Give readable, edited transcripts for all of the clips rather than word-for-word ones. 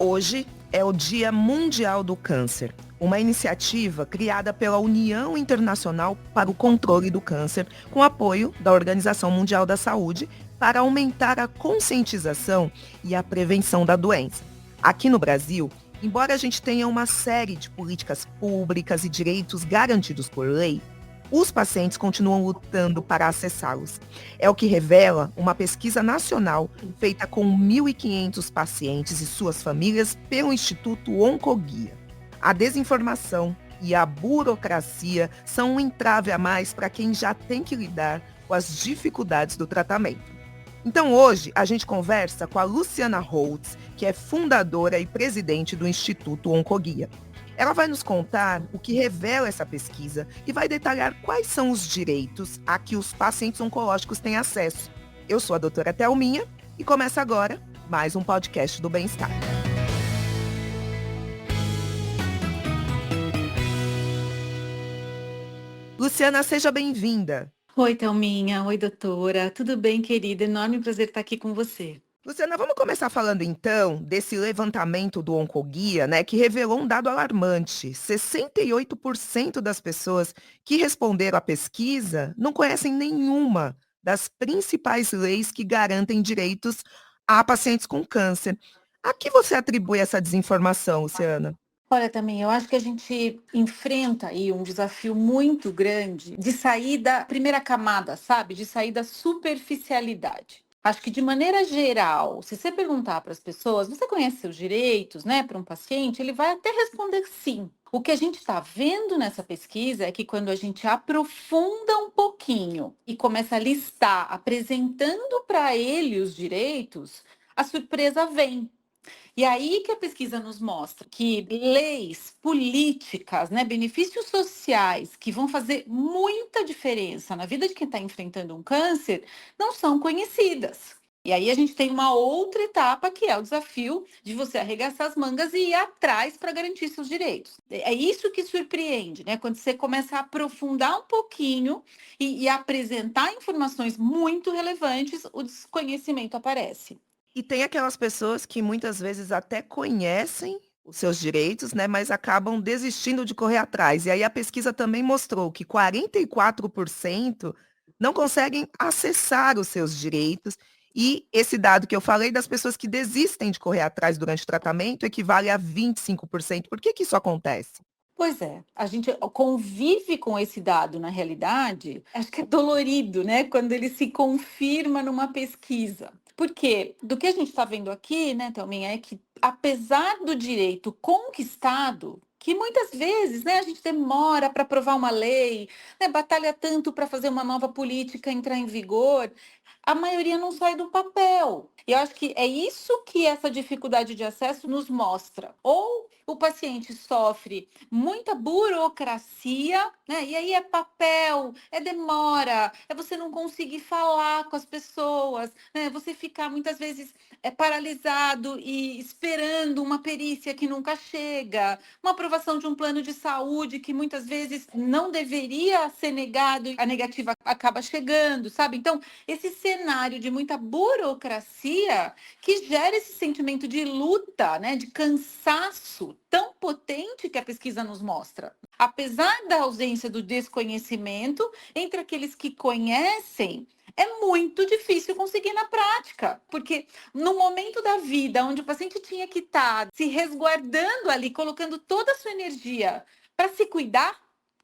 Hoje é o Dia Mundial do Câncer, uma iniciativa criada pela União Internacional para o Controle do Câncer, com apoio da Organização Mundial da Saúde, para aumentar a conscientização e a prevenção da doença. Aqui no Brasil, embora a gente tenha uma série de políticas públicas e direitos garantidos por lei, os pacientes continuam lutando para acessá-los. É o que revela uma pesquisa nacional feita com 1.500 pacientes e suas famílias pelo Instituto Oncoguia. A desinformação e a burocracia são um entrave a mais para quem já tem que lidar com as dificuldades do tratamento. Então hoje a gente conversa com a Luciana Holtz, que é fundadora e presidente do Instituto Oncoguia. Ela vai nos contar o que revela essa pesquisa e vai detalhar quais são os direitos a que os pacientes oncológicos têm acesso. Eu sou a doutora Thelminha e começa agora mais um podcast do Bem-Estar. Luciana, seja bem-vinda. Oi, Thelminha. Oi, doutora. Tudo bem, querida? Enorme prazer estar aqui com você. Luciana, vamos começar falando então desse levantamento do Oncoguia, né, que revelou um dado alarmante. 68% das pessoas que responderam à pesquisa não conhecem nenhuma das principais leis que garantem direitos a pacientes com câncer. A que você atribui essa desinformação, Luciana? Olha, também, eu acho que a gente enfrenta aí um desafio muito grande de sair da primeira camada, sabe? De sair da superficialidade. Acho que de maneira geral, se você perguntar para as pessoas, você conhece seus direitos, né, para um paciente, ele vai até responder sim. O que a gente está vendo nessa pesquisa é que quando a gente aprofunda um pouquinho e começa a listar, apresentando para ele os direitos, a surpresa vem. E aí que a pesquisa nos mostra que leis, políticas, né, benefícios sociais que vão fazer muita diferença na vida de quem está enfrentando um câncer não são conhecidas. E aí a gente tem uma outra etapa que é o desafio de você arregaçar as mangas e ir atrás para garantir seus direitos. É isso que surpreende, né? Quando você começa a aprofundar um pouquinho e apresentar informações muito relevantes, o desconhecimento aparece. E tem aquelas pessoas que muitas vezes até conhecem os seus direitos, né, mas acabam desistindo de correr atrás. E aí a pesquisa também mostrou que 44% não conseguem acessar os seus direitos. E esse dado que eu falei das pessoas que desistem de correr atrás durante o tratamento equivale a 25%. Por que isso acontece? Pois é, a gente convive com esse dado na realidade, acho que é dolorido, né, quando ele se confirma numa pesquisa. Porque do que a gente está vendo aqui, né, Thelminha, é que apesar do direito conquistado, que muitas vezes, né, a gente demora para aprovar uma lei, né, batalha tanto para fazer uma nova política entrar em vigor, a maioria não sai do papel. E eu acho que é isso que essa dificuldade de acesso nos mostra. Ou o paciente sofre muita burocracia, né? E aí é papel, é demora, é você não conseguir falar com as pessoas, né? Você ficar muitas vezes paralisado e esperando uma perícia que nunca chega, uma aprovação de um plano de saúde que muitas vezes não deveria ser negado e a negativa acaba chegando, sabe? Então, esse cenário de muita burocracia que gera esse sentimento de luta, né, de cansaço tão potente que a pesquisa nos mostra. Apesar da ausência do desconhecimento, entre aqueles que conhecem, é muito difícil conseguir na prática, porque no momento da vida onde o paciente tinha que estar se resguardando ali, colocando toda a sua energia para se cuidar,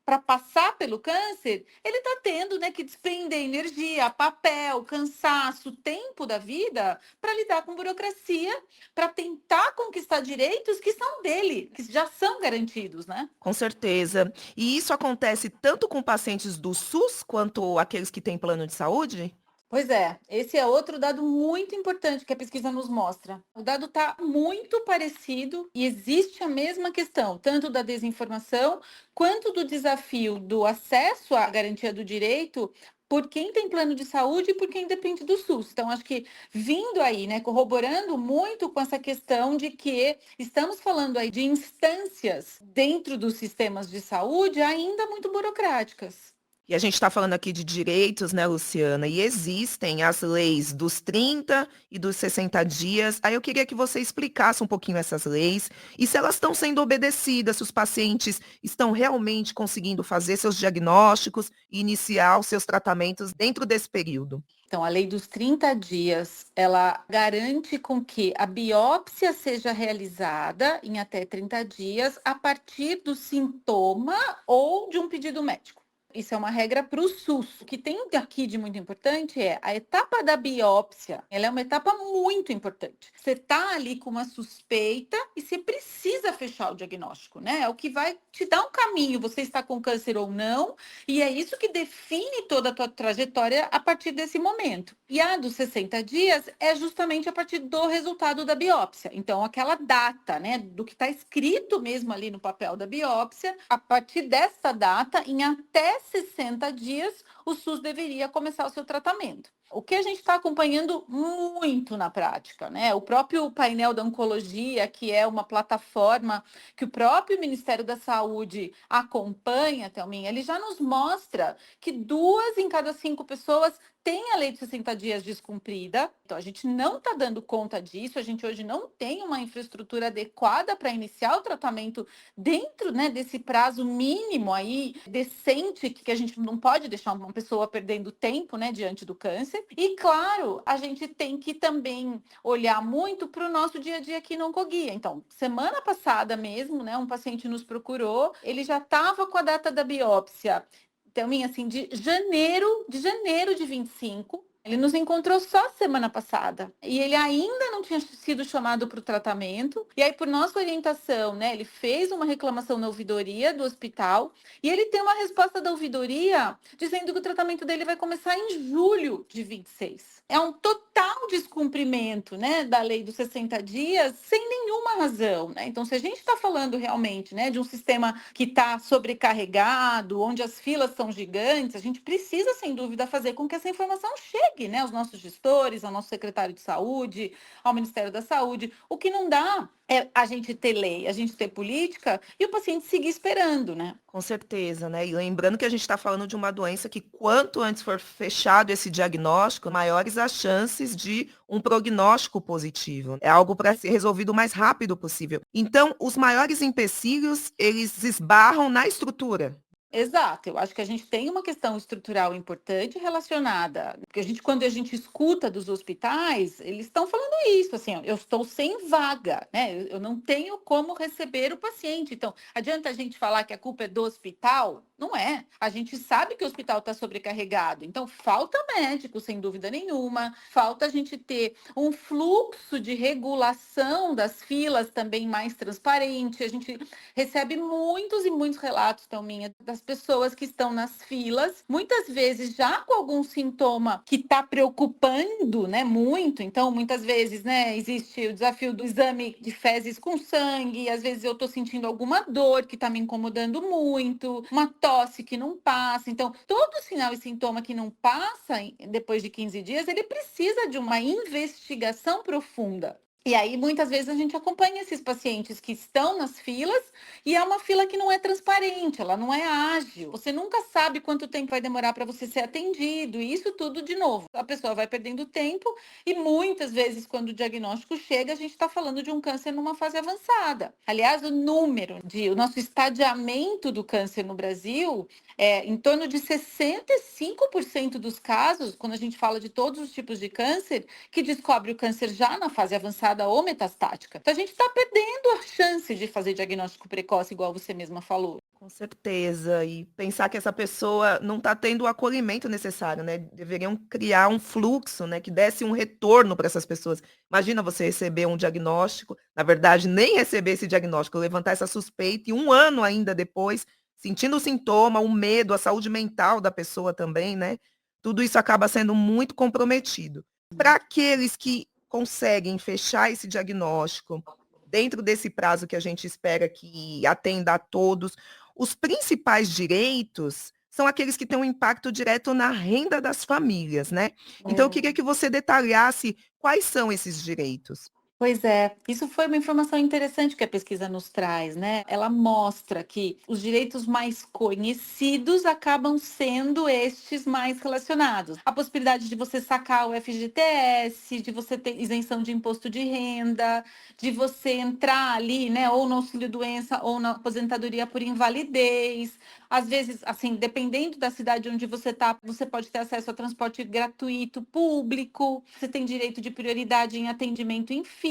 para passar pelo câncer, ele está tendo, né, que despender energia, papel, cansaço, tempo da vida para lidar com burocracia, para tentar conquistar direitos que são dele, que já são garantidos, né? Com certeza. E isso acontece tanto com pacientes do SUS quanto aqueles que têm plano de saúde? Pois é, esse é outro dado muito importante que a pesquisa nos mostra. O dado está muito parecido e existe a mesma questão, tanto da desinformação quanto do desafio do acesso à garantia do direito por quem tem plano de saúde e por quem depende do SUS. Então, acho que vindo aí, né, corroborando muito com essa questão de que estamos falando aí de instâncias dentro dos sistemas de saúde ainda muito burocráticas. E a gente está falando aqui de direitos, né, Luciana? E existem as leis dos 30 e dos 60 dias. Aí eu queria que você explicasse um pouquinho essas leis e se elas estão sendo obedecidas, se os pacientes estão realmente conseguindo fazer seus diagnósticos e iniciar os seus tratamentos dentro desse período. Então, a lei dos 30 dias, ela garante com que a biópsia seja realizada em até 30 dias a partir do sintoma ou de um pedido médico. Isso é uma regra para o SUS. O que tem aqui de muito importante é a etapa da biópsia. Ela é uma etapa muito importante. Você está ali com uma suspeita e você precisa fechar o diagnóstico, né? É o que vai te dar um caminho, você está com câncer ou não, e é isso que define toda a tua trajetória a partir desse momento. E a dos 60 dias é justamente a partir do resultado da biópsia. Então, aquela data, né, do que está escrito mesmo ali no papel da biópsia, a partir dessa data, em até 60 dias, o SUS deveria começar o seu tratamento. O que a gente está acompanhando muito na prática, né? O próprio painel da oncologia, que é uma plataforma que o próprio Ministério da Saúde acompanha, Thelminha, ele já nos mostra que 2 em cada 5 pessoas têm a lei de 60 dias descumprida. Então, a gente não está dando conta disso, a gente hoje não tem uma infraestrutura adequada para iniciar o tratamento dentro, né, desse prazo mínimo aí, decente, que a gente não pode deixar uma pessoa perdendo tempo, né, diante do câncer. E, claro, a gente tem que também olhar muito para o nosso dia a dia aqui no Oncoguia. Então, semana passada mesmo, né, um paciente nos procurou, ele já estava com a data da biópsia, então, assim, de janeiro de 25. Ele nos encontrou só semana passada e ele ainda não tinha sido chamado para o tratamento. E aí, por nossa orientação, né, ele fez uma reclamação na ouvidoria do hospital e ele tem uma resposta da ouvidoria dizendo que o tratamento dele vai começar em julho de 26. É um total descumprimento, né, da lei dos 60 dias sem nenhuma razão, né? Então, se a gente está falando realmente, né, de um sistema que está sobrecarregado, onde as filas são gigantes, a gente precisa, sem dúvida, fazer com que essa informação chegue, né, aos nossos gestores, ao nosso secretário de saúde, ao Ministério da Saúde. O que não dá é a gente ter lei, a gente ter política e o paciente seguir esperando, né? Com certeza, né? E lembrando que a gente está falando de uma doença que quanto antes for fechado esse diagnóstico, maiores as chances de um prognóstico positivo. É algo para ser resolvido o mais rápido possível. Então, os maiores empecilhos, eles esbarram na estrutura. Exato, eu acho que a gente tem uma questão estrutural importante relacionada, porque quando a gente escuta dos hospitais, eles estão falando isso, assim, ó, eu estou sem vaga, né? Eu não tenho como receber o paciente. Então, adianta a gente falar que a culpa é do hospital? Não é. A gente sabe que o hospital está sobrecarregado. Então, falta médico, sem dúvida nenhuma. Falta a gente ter um fluxo de regulação das filas também mais transparente. A gente recebe muitos e muitos relatos, Thelminha, das pessoas que estão nas filas, muitas vezes já com algum sintoma que está preocupando, né, muito. Então, muitas vezes, né, existe o desafio do exame de fezes com sangue, às vezes eu estou sentindo alguma dor que está me incomodando muito, uma tosse que não passa. Então, todo sinal e sintoma que não passa depois de 15 dias, ele precisa de uma investigação profunda. E aí, muitas vezes, a gente acompanha esses pacientes que estão nas filas e é uma fila que não é transparente, ela não é ágil. Você nunca sabe quanto tempo vai demorar para você ser atendido. E isso tudo, de novo, a pessoa vai perdendo tempo e muitas vezes, quando o diagnóstico chega, a gente está falando de um câncer numa fase avançada. Aliás, o nosso estadiamento do câncer no Brasil é em torno de 65% dos casos, quando a gente fala de todos os tipos de câncer, que descobre o câncer já na fase avançada ou metastática. Então, a gente está perdendo a chance de fazer diagnóstico precoce, igual você mesma falou. Com certeza. E pensar que essa pessoa não está tendo o acolhimento necessário, né? Deveriam criar um fluxo, né, que desse um retorno para essas pessoas. Imagina você receber um diagnóstico, na verdade, nem receber esse diagnóstico, levantar essa suspeita e um ano ainda depois, sentindo o sintoma, o medo, a saúde mental da pessoa também, né? Tudo isso acaba sendo muito comprometido. Para aqueles que conseguem fechar esse diagnóstico dentro desse prazo que a gente espera que atenda a todos, os principais direitos são aqueles que têm um impacto direto na renda das famílias, né? Então, eu queria que você detalhasse quais são esses direitos. Pois é, isso foi uma informação interessante que a pesquisa nos traz, né? Ela mostra que os direitos mais conhecidos acabam sendo estes mais relacionados. A possibilidade de você sacar o FGTS, de você ter isenção de imposto de renda, de você entrar ali, né, ou no auxílio-doença ou na aposentadoria por invalidez. Às vezes, assim, dependendo da cidade onde você está, você pode ter acesso a transporte gratuito, público, você tem direito de prioridade em atendimento em filas.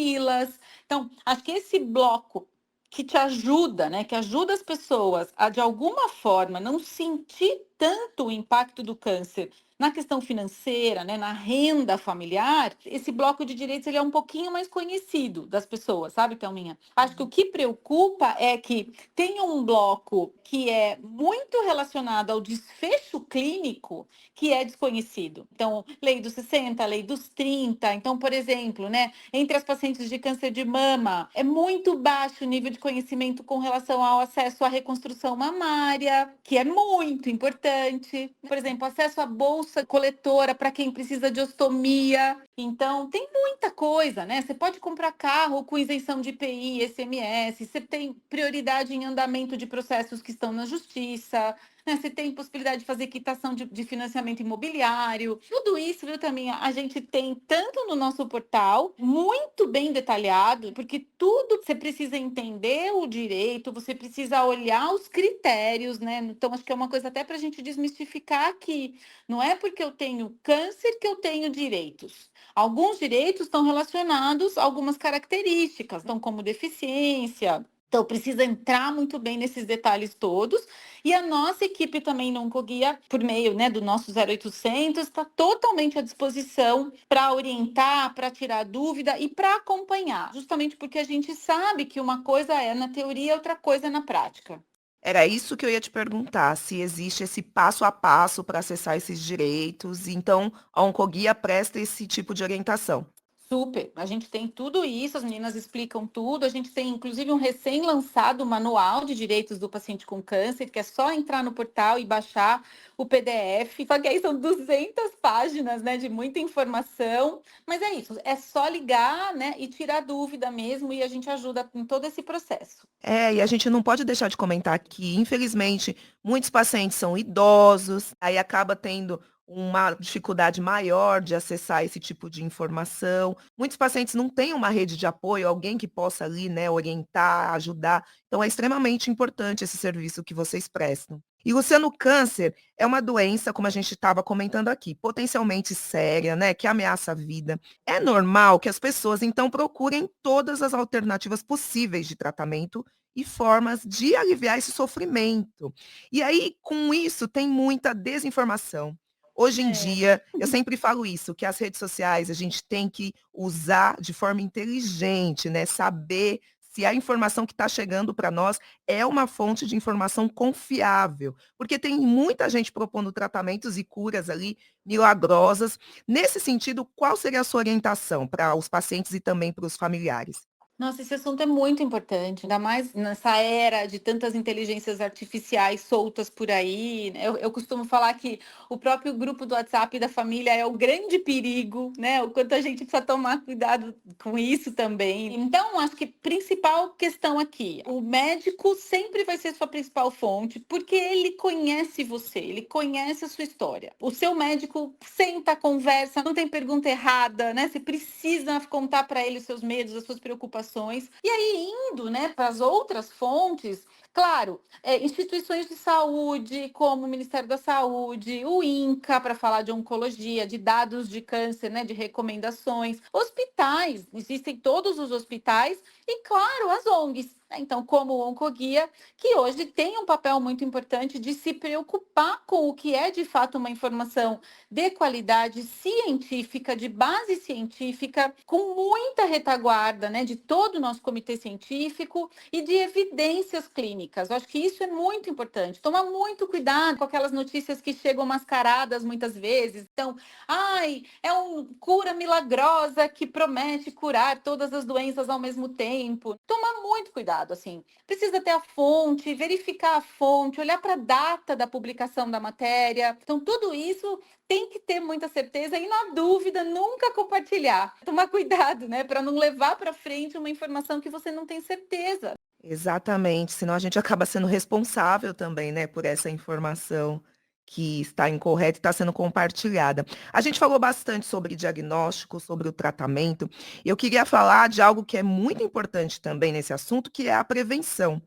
Então, acho que esse bloco que te ajuda, né, que ajuda as pessoas a, de alguma forma, não sentir tanto o impacto do câncer na questão financeira, né, na renda familiar, esse bloco de direitos ele é um pouquinho mais conhecido das pessoas, sabe, Thelminha? Acho que o que preocupa é que tem um bloco que é muito relacionado ao desfecho clínico que é desconhecido. Então, lei dos 60, lei dos 30. Então, por exemplo, né, entre as pacientes de câncer de mama, é muito baixo o nível de conhecimento com relação ao acesso à reconstrução mamária, que é muito importante. Por exemplo, acesso à bolsa coletora para quem precisa de ostomia. Então, tem muita coisa, né? Você pode comprar carro com isenção de IPI, ICMS, você tem prioridade em andamento de processos que estão na justiça, né? Você tem possibilidade de fazer quitação de financiamento imobiliário. Tudo isso, viu, também a gente tem tanto no nosso portal, muito bem detalhado, porque tudo você precisa entender o direito, você precisa olhar os critérios, né? Então, acho que é uma coisa até para a gente desmistificar que não é porque eu tenho câncer que eu tenho direitos. Alguns direitos estão relacionados a algumas características, então, como deficiência. Então, precisa entrar muito bem nesses detalhes todos. E a nossa equipe também no Oncoguia, por meio, né, do nosso 0800, está totalmente à disposição para orientar, para tirar dúvida e para acompanhar. Justamente porque a gente sabe que uma coisa é na teoria, outra coisa é na prática. Era isso que eu ia te perguntar, se existe esse passo a passo para acessar esses direitos, então a Oncoguia presta esse tipo de orientação. Super, a gente tem tudo isso, as meninas explicam tudo, a gente tem inclusive um recém-lançado manual de direitos do paciente com câncer, que é só entrar no portal e baixar o PDF, só que aí são 200 páginas, né, de muita informação, mas é isso, é só ligar, né, e tirar dúvida mesmo, e a gente ajuda em todo esse processo. É, e a gente não pode deixar de comentar que, infelizmente, muitos pacientes são idosos, aí acaba tendo uma dificuldade maior de acessar esse tipo de informação. Muitos pacientes não têm uma rede de apoio, alguém que possa ali, né, orientar, ajudar. Então, é extremamente importante esse serviço que vocês prestam. E, Luciano, o câncer é uma doença, como a gente estava comentando aqui, potencialmente séria, né, que ameaça a vida. É normal que as pessoas, então, procurem todas as alternativas possíveis de tratamento e formas de aliviar esse sofrimento. E aí, com isso, tem muita desinformação. Hoje em É. dia, eu sempre falo isso, que as redes sociais a gente tem que usar de forma inteligente, né? Saber se a informação que está chegando para nós é uma fonte de informação confiável. Porque tem muita gente propondo tratamentos e curas ali milagrosas. Nesse sentido, qual seria a sua orientação para os pacientes e também para os familiares? Nossa, esse assunto é muito importante, ainda mais nessa era de tantas inteligências artificiais soltas por aí, né? Eu costumo falar que o próprio grupo do WhatsApp da família é o grande perigo, né? O quanto a gente precisa tomar cuidado com isso também. Então, acho que principal questão aqui, o médico sempre vai ser sua principal fonte, porque ele conhece você, ele conhece a sua história. O seu médico senta, conversa, não tem pergunta errada, né? Você precisa contar para ele os seus medos, as suas preocupações. E aí, indo, né, para as outras fontes, claro, instituições de saúde, como o Ministério da Saúde, o INCA, para falar de oncologia, de dados de câncer, né, de recomendações, hospitais, existem todos os hospitais, e claro, as ONGs. Né? Então, como o Oncoguia, que hoje tem um papel muito importante de se preocupar com o que é de fato uma informação de qualidade científica, de base científica, com muita retaguarda, né, de todo o nosso comitê científico e de evidências clínicas. clínicas. Eu acho que isso é muito importante. Tomar muito cuidado com aquelas notícias que chegam mascaradas muitas vezes. Então, ai, é uma cura milagrosa que promete curar todas as doenças ao mesmo tempo. Tomar muito cuidado, assim. Precisa ter a fonte, verificar a fonte, olhar para a data da publicação da matéria. Então, tudo isso tem que ter muita certeza e, na dúvida, nunca compartilhar. Tomar cuidado, né, para não levar para frente uma informação que você não tem certeza. Exatamente, senão a gente acaba sendo responsável também, né, por essa informação que está incorreta e está sendo compartilhada. A gente falou bastante sobre diagnóstico, sobre o tratamento, e eu queria falar de algo que é muito importante também nesse assunto, que é a prevenção.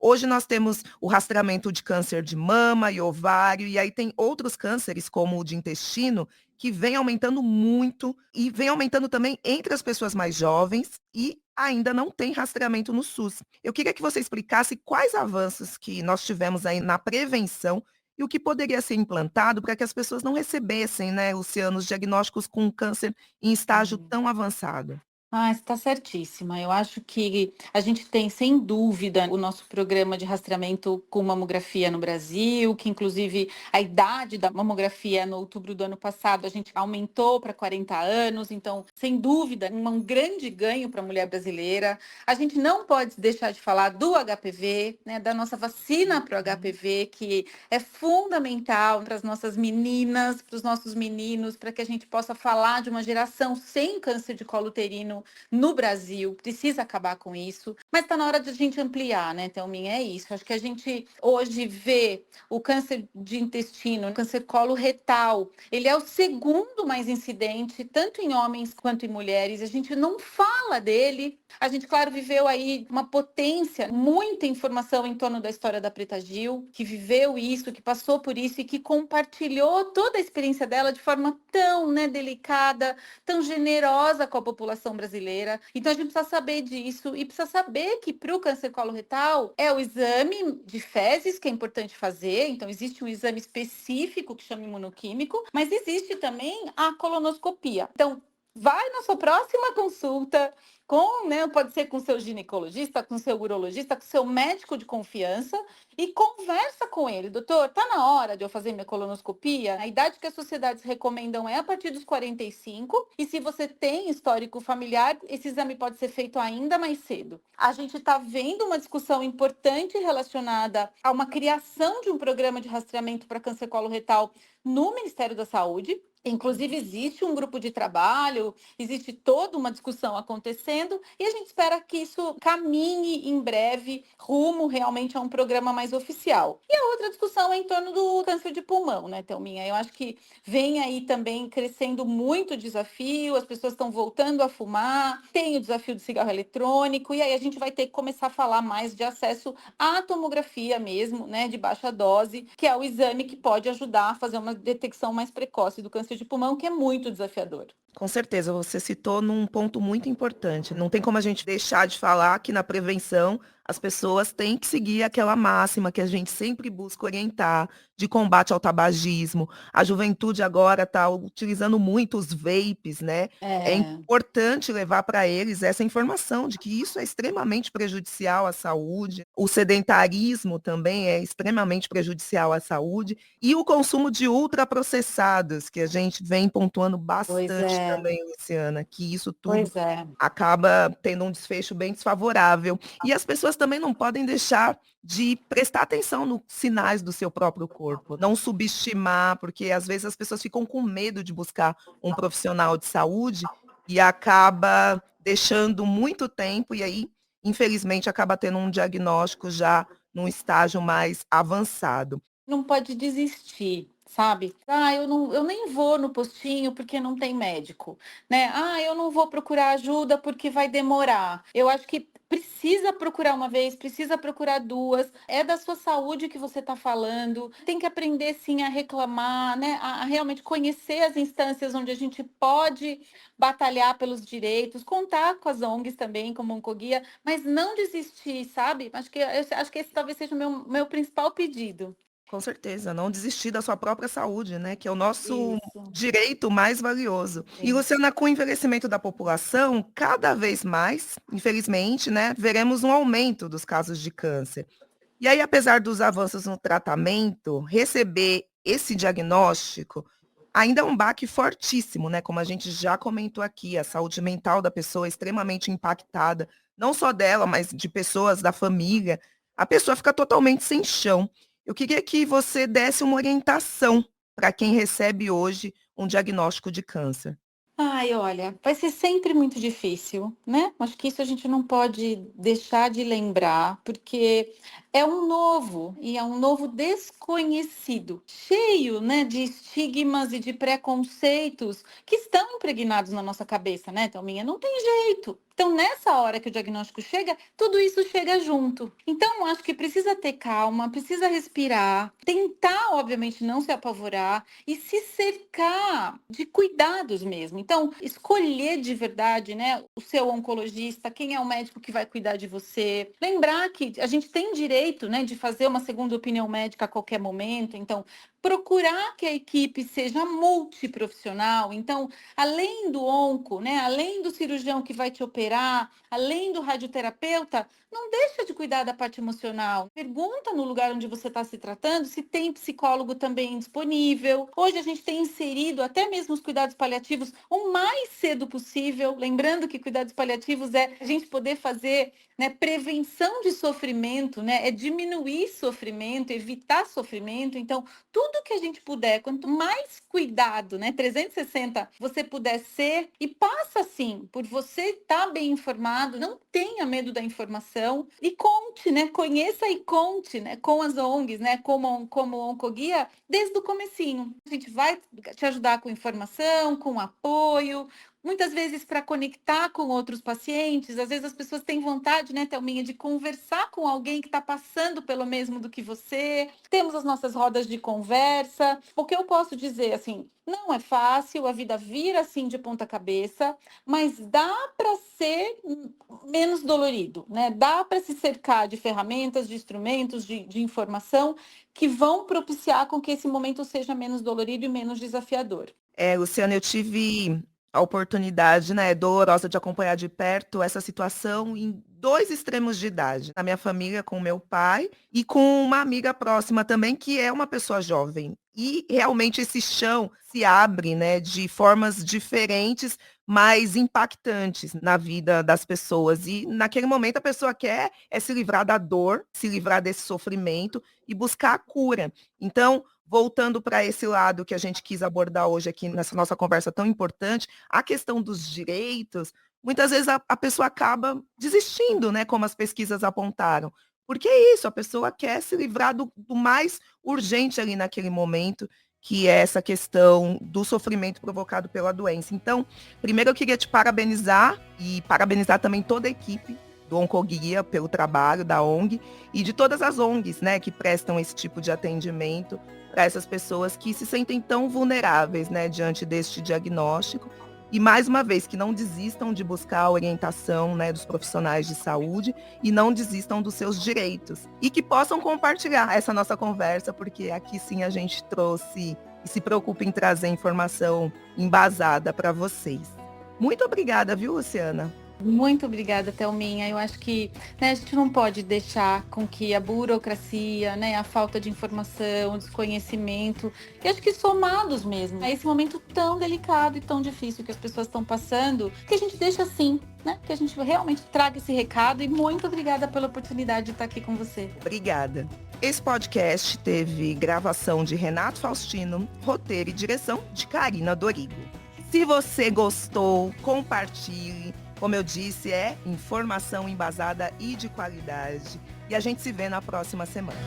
Hoje nós temos o rastreamento de câncer de mama e ovário, e aí tem outros cânceres, como o de intestino, que vem aumentando muito e vem aumentando também entre as pessoas mais jovens e ainda não tem rastreamento no SUS. Eu queria que você explicasse quais avanços que nós tivemos aí na prevenção e o que poderia ser implantado para que as pessoas não recebessem, né, Luciano, os diagnósticos com câncer em estágio tão avançado. Ah, está certíssima. Eu acho que a gente tem, sem dúvida, o nosso programa de rastreamento com mamografia no Brasil, que inclusive a idade da mamografia no outubro do ano passado a gente aumentou para 40 anos, então, sem dúvida, um grande ganho para a mulher brasileira. A gente não pode deixar de falar do HPV, né, da nossa vacina para o HPV, que é fundamental para as nossas meninas, para os nossos meninos, para que a gente possa falar de uma geração sem câncer de colo uterino no Brasil. Precisa acabar com isso, mas está na hora de a gente ampliar, né, Thelminha? É isso. Acho que a gente hoje vê o câncer de intestino, o câncer coloretal, ele é o segundo mais incidente, tanto em homens quanto em mulheres. A gente não fala dele. A gente, claro, viveu aí uma potência, muita informação em torno da história da Preta Gil, que viveu isso, que passou por isso e que compartilhou toda a experiência dela de forma tão, né, delicada, tão generosa com a população brasileira. Então a gente precisa saber disso e precisa saber que para o câncer coloretal é o exame de fezes que é importante fazer. Então existe um exame específico que chama imunoquímico, mas existe também a colonoscopia. Então vai na sua próxima consulta com, né, pode ser com seu ginecologista, com seu urologista, com seu médico de confiança e conversa com ele. Doutor, tá na hora de eu fazer minha colonoscopia? A idade que as sociedades recomendam é a partir dos 45 e se você tem histórico familiar, esse exame pode ser feito ainda mais cedo. A gente está vendo uma discussão importante relacionada a uma criação de um programa de rastreamento para câncer coloretal no Ministério da Saúde. Inclusive, existe um grupo de trabalho, existe toda uma discussão acontecendo e a gente espera que isso caminhe em breve rumo realmente a um programa mais oficial. E a outra discussão é em torno do câncer de pulmão, né, Thelminha? Eu acho que vem aí também crescendo muito o desafio, as pessoas estão voltando a fumar, tem o desafio do cigarro eletrônico e aí a gente vai ter que começar a falar mais de acesso à tomografia mesmo, né, de baixa dose, que é o exame que pode ajudar a fazer uma detecção mais precoce do câncer de pulmão, que é muito desafiador. Com certeza, você citou num ponto muito importante. Não tem como a gente deixar de falar que na prevenção as pessoas têm que seguir aquela máxima que a gente sempre busca orientar, de combate ao tabagismo. A juventude agora está utilizando muito os vapes, né? É É, importante levar para eles essa informação de que isso é extremamente prejudicial à saúde. O sedentarismo também é extremamente prejudicial à saúde. E o consumo de ultraprocessados, que a gente vem pontuando pois bastante é, também, Luciana, que isso tudo pois é. acaba tendo um desfecho bem desfavorável. E as pessoas também não podem deixar de prestar atenção nos sinais do seu próprio corpo, não subestimar, porque às vezes as pessoas ficam com medo de buscar um profissional de saúde e acaba deixando muito tempo e aí, infelizmente, acaba tendo um diagnóstico já num estágio mais avançado. Não pode desistir, sabe? Ah, eu nem vou no postinho porque não tem médico, né? Ah, eu não vou procurar ajuda porque vai demorar. Eu acho que precisa procurar uma vez, precisa procurar duas. É da sua saúde que você está falando. Tem que aprender sim a reclamar, né? A realmente conhecer as instâncias onde a gente pode batalhar pelos direitos, contar com as ONGs também, como Oncoguia, mas não desistir, sabe? Acho que esse talvez seja o meu principal pedido. Com certeza, não desistir da sua própria saúde, né, que é o nosso Isso, direito mais valioso. E, isso. Luciana, com o envelhecimento da população, cada vez mais, infelizmente, né, veremos um aumento dos casos de câncer. E aí, apesar dos avanços no tratamento, receber esse diagnóstico ainda é um baque fortíssimo, né? Como a gente já comentou aqui, a saúde mental da pessoa é extremamente impactada, não só dela, mas de pessoas da família. A pessoa fica totalmente sem chão. Eu queria que você desse uma orientação para quem recebe hoje um diagnóstico de câncer. Ai, olha, vai ser sempre muito difícil, né? Acho que isso a gente não pode deixar de lembrar, porque é um novo e é um novo desconhecido, cheio, né, de estigmas e de preconceitos que estão impregnados na nossa cabeça, né, Thelminha? Não tem jeito. Então, nessa hora que o diagnóstico chega, tudo isso chega junto. Então, acho que precisa ter calma, precisa respirar, tentar, obviamente, não se apavorar e se cercar de cuidados mesmo. Então, escolher de verdade, né, o seu oncologista, quem é o médico que vai cuidar de você. Lembrar que a gente tem direito, né, de fazer uma segunda opinião médica a qualquer momento. Então, procurar que a equipe seja multiprofissional. Então, além do onco, né, além do cirurgião que vai te operar, além do radioterapeuta, não deixa de cuidar da parte emocional. Pergunta no lugar onde você está se tratando se tem psicólogo também disponível. Hoje a gente tem inserido até mesmo os cuidados paliativos o mais cedo possível. Lembrando que cuidados paliativos é a gente poder fazer, né, prevenção de sofrimento, né, é diminuir sofrimento, evitar sofrimento. Então, tudo que a gente puder, quanto mais cuidado, né, 360 você puder ser, e passa assim, por você estar bem informado, não tenha medo da informação e conte, né, conheça e conte, né, com as ONGs, né, como Oncoguia, desde o comecinho. A gente vai te ajudar com informação, com apoio, muitas vezes para conectar com outros pacientes. Às vezes as pessoas têm vontade, né, Thelminha, de conversar com alguém que está passando pelo mesmo do que você. Temos as nossas rodas de conversa. O que eu posso dizer, assim, não é fácil, a vida vira assim de ponta cabeça, mas dá para ser menos dolorido, né? Dá para se cercar de ferramentas, de instrumentos, de informação que vão propiciar com que esse momento seja menos dolorido e menos desafiador. Luciana, eu tive a oportunidade, né, dolorosa de acompanhar de perto essa situação em 2 extremos de idade. Na minha família, com o meu pai e com uma amiga próxima também, que é uma pessoa jovem. E realmente esse chão se abre, né, de formas diferentes, mas impactantes na vida das pessoas. E naquele momento a pessoa quer se livrar da dor, se livrar desse sofrimento e buscar a cura. Então, voltando para esse lado que a gente quis abordar hoje aqui nessa nossa conversa tão importante, a questão dos direitos, muitas vezes a pessoa acaba desistindo, né, como as pesquisas apontaram. Porque é isso, a pessoa quer se livrar do mais urgente ali naquele momento, que é essa questão do sofrimento provocado pela doença. Então, primeiro eu queria te parabenizar e parabenizar também toda a equipe do Oncoguia pelo trabalho da ONG e de todas as ONGs, né, que prestam esse tipo de atendimento para essas pessoas que se sentem tão vulneráveis, né, diante deste diagnóstico. E mais uma vez, que não desistam de buscar a orientação, né, dos profissionais de saúde e não desistam dos seus direitos. E que possam compartilhar essa nossa conversa, porque aqui sim a gente trouxe e se preocupa em trazer informação embasada para vocês. Muito obrigada, viu, Luciana? Muito obrigada, Thelminha. Eu acho que, né, a gente não pode deixar com que a burocracia, né, a falta de informação, o desconhecimento, e acho que somados mesmo, a esse momento tão delicado e tão difícil que as pessoas estão passando, que a gente deixa assim, né, que a gente realmente traga esse recado. E muito obrigada pela oportunidade de estar aqui com você. Obrigada. Esse podcast teve gravação de Renato Faustino, roteiro e direção de Karina Dorigo. Se você gostou, compartilhe. Como eu disse, é informação embasada e de qualidade. E a gente se vê na próxima semana.